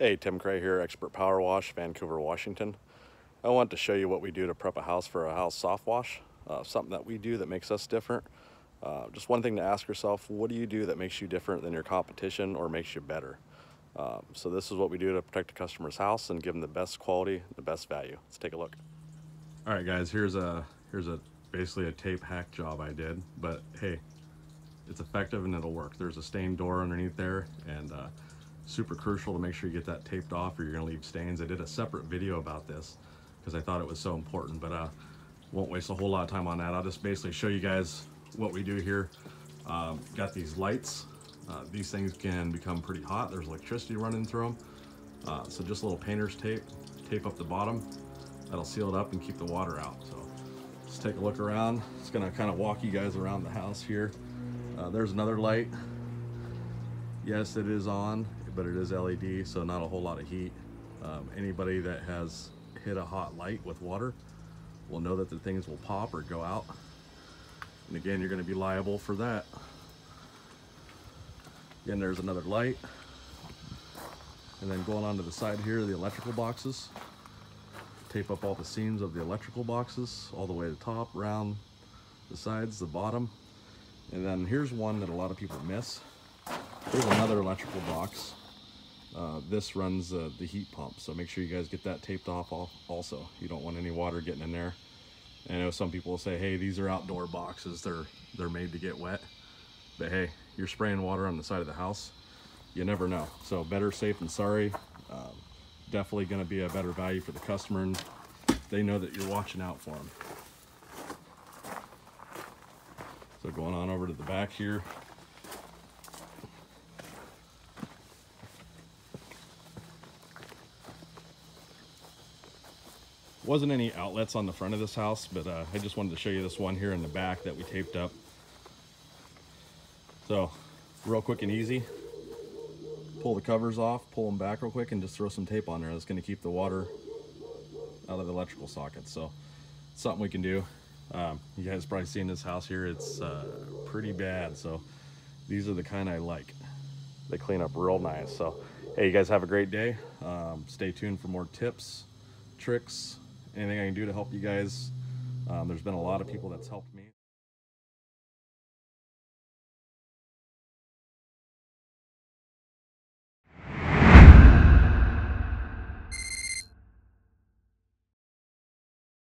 Hey, Tim Cray here, Expert Power Wash, Vancouver, Washington. I want to show you what we do to prep a house for a house soft wash, something that we do that makes us different. Just one thing to ask yourself, what do you do that makes you different than your competition or makes you better? So this is what we do to protect the customer's house and give them the best quality, the best value. Let's take a look. All right, guys, here's a basically a tape hack job I did, but hey, it's effective and it'll work. There's a stained door underneath there, and super crucial to make sure you get that taped off or you're gonna leave stains. I did a separate video about this because I thought it was so important, but won't waste a whole lot of time on that. I'll just basically show you guys what we do here. Got these lights. These things can become pretty hot. There's electricity running through them. So just a little painter's tape up the bottom. That'll seal it up and keep the water out. So let's take a look around. It's gonna kind of walk you guys around the house here. There's another light. Yes, it is on, but it is LED, so not a whole lot of heat. Anybody that has hit a hot light with water will know that the things will pop or go out. And again, you're gonna be liable for that. Again, there's another light. And then going on to the side here, the electrical boxes. Tape up all the seams of the electrical boxes all the way to the top, around the sides, the bottom. And then here's one that a lot of people miss. Here's another electrical box. This runs the heat pump, so make sure you guys get that taped off also. You don't want any water getting in there. And I know some people will say, hey, these are outdoor boxes, they're made to get wet. But hey, you're spraying water on the side of the house, you never know. So better safe than sorry. Definitely going to be a better value for the customer, and they know that you're watching out for them. So going on over to the back here. Wasn't any outlets on the front of this house, but I just wanted to show you this one here in the back that we taped up. So real quick and easy. Pull the covers off, pull them back real quick, and just throw some tape on there. That's going to keep the water out of the electrical sockets. So it's something we can do. You guys probably seen this house here. It's pretty bad. So these are the kind I like. They clean up real nice. So hey, you guys have a great day. Stay tuned for more tips, tricks, anything I can do to help you guys. There's been a lot of people that's helped me.